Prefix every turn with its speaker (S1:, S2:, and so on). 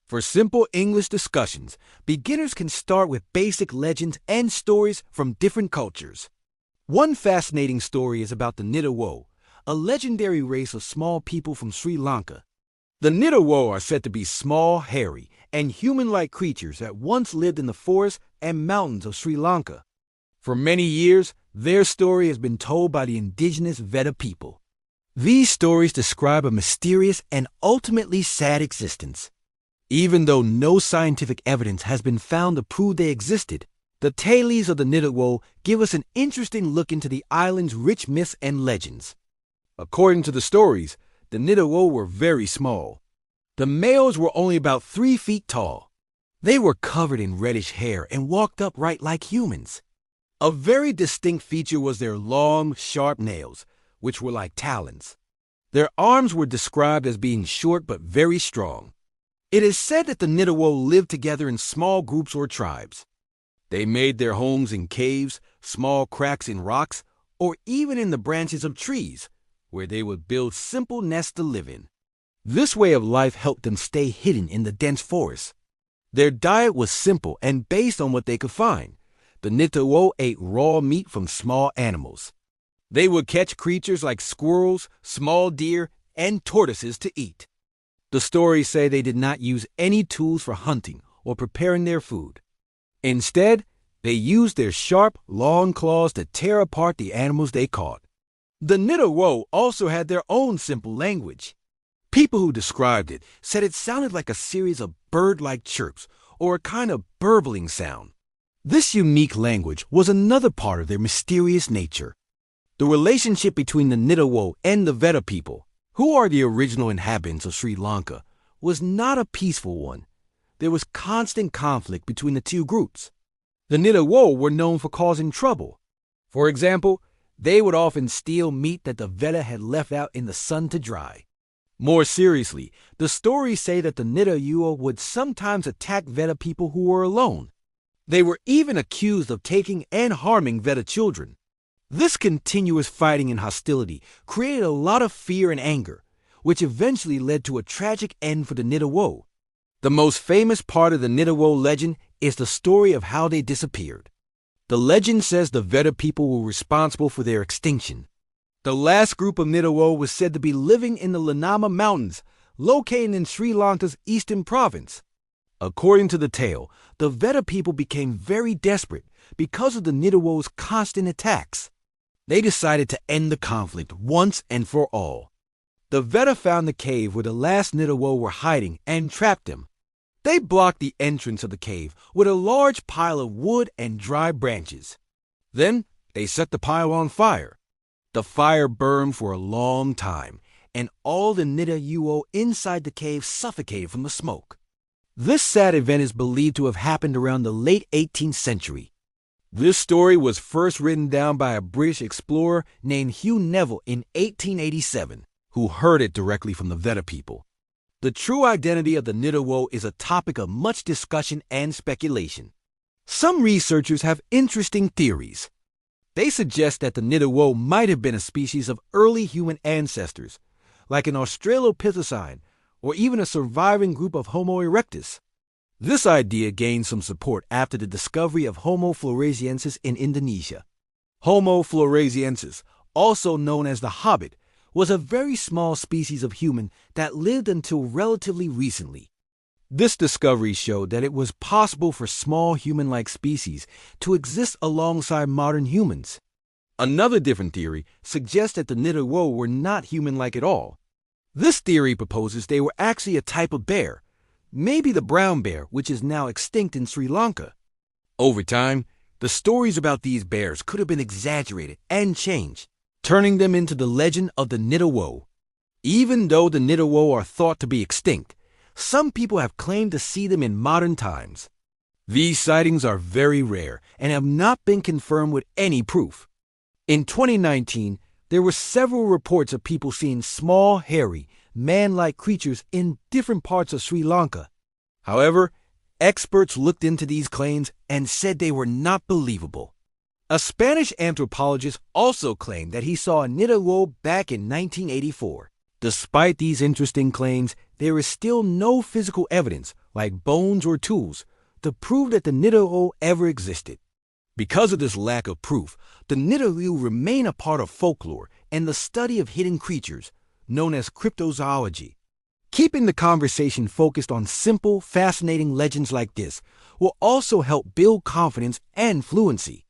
S1: For simple English discussions, beginners can start with basic legends and stories from different cultures. One fascinating story is about the Nittaewo, a legendary race of small people from Sri Lanka. The Nittaewo are said to be small, hairy, and human-like creatures that once lived in the forests and mountains of Sri Lanka. For many years, their story has been told by the indigenous Veda people. These stories describe a mysterious and ultimately sad existence. Even though no scientific evidence has been found to prove they existed, the tales of the Nittaewo give us an interesting look into the island's rich myths and legends. According to the stories, the Nittaewo were very small. The males were only about 3 feet tall. They were covered in reddish hair and walked upright like humans. A very distinct feature was their long, sharp nails, which were like talons. Their arms were described as being short but very strong. It is said that the Nittaewo lived together in small groups or tribes. They made their homes in caves, small cracks in rocks, or even in the branches of trees, where they would build simple nests to live in. This way of life helped them stay hidden in the dense forest. Their diet was simple and based on what they could find. The Nittaewo ate raw meat from small animals. They would catch creatures like squirrels, small deer, and tortoises to eat. The stories say they did not use any tools for hunting or preparing their food. Instead, they used their sharp, long claws to tear apart the animals they caught. The Nittaewo also had their own simple language. People who described it said it sounded like a series of bird-like chirps or a kind of burbling sound. This unique language was another part of their mysterious nature. The relationship between the Nittaewo and the Veda people, who are the original inhabitants of Sri Lanka, was not a peaceful one. There was constant conflict between the two groups. The Nittaewo were known for causing trouble. For example, they would often steal meat that the Veda had left out in the sun to dry. More seriously, the stories say that the Nittaewo would sometimes attack Veda people who were alone. They were even accused of taking and harming Veda children. This continuous fighting and hostility created a lot of fear and anger, which eventually led to a tragic end for the Nittaewo. The most famous part of the Nittaewo legend is the story of how they disappeared. The legend says the Veda people were responsible for their extinction. The last group of Nittaewo was said to be living in the Lanama Mountains, located in Sri Lanka's eastern province. According to the tale, the Veda people became very desperate because of the Nittaewo's constant attacks. They decided to end the conflict once and for all. The Veda found the cave where the last Nittaewo were hiding and trapped them. They blocked the entrance of the cave with a large pile of wood and dry branches. Then they set the pile on fire. The fire burned for a long time, and all the Nittaewo inside the cave suffocated from the smoke. This sad event is believed to have happened around the late 18th century. This story was first written down by a British explorer named Hugh Neville in 1887, who heard it directly from the Veda people. The true identity of the Nittaewo is a topic of much discussion and speculation. Some researchers have interesting theories. They suggest that the Nittaewo might have been a species of early human ancestors, like an Australopithecine or even a surviving group of Homo erectus. This idea gained some support after the discovery of Homo floresiensis in Indonesia. Homo floresiensis, also known as the Hobbit, was a very small species of human that lived until relatively recently. This discovery showed that it was possible for small human-like species to exist alongside modern humans. Another different theory suggests that the Nittaewo were not human-like at all. This theory proposes they were actually a type of bear, maybe the brown bear, which is now extinct in Sri Lanka. Over time, the stories about these bears could have been exaggerated and changed, turning them into the legend of the Nittaewo. Even though the Nittaewo are thought to be extinct, some people have claimed to see them in modern times. These sightings are very rare and have not been confirmed with any proof. In 2019, there were several reports of people seeing small, hairy, man-like creatures in different parts of Sri Lanka. However, experts looked into these claims and said they were not believable. A Spanish anthropologist also claimed that he saw a Nittaewo back in 1984. Despite these interesting claims, there is still no physical evidence like bones or tools, to prove that the Nittaewo ever existed. Because of this lack of proof, the Nittaewo remain a part of folklore and the study of hidden creatures, known as cryptozoology. Keeping the conversation focused on simple, fascinating legends like this will also help build confidence and fluency.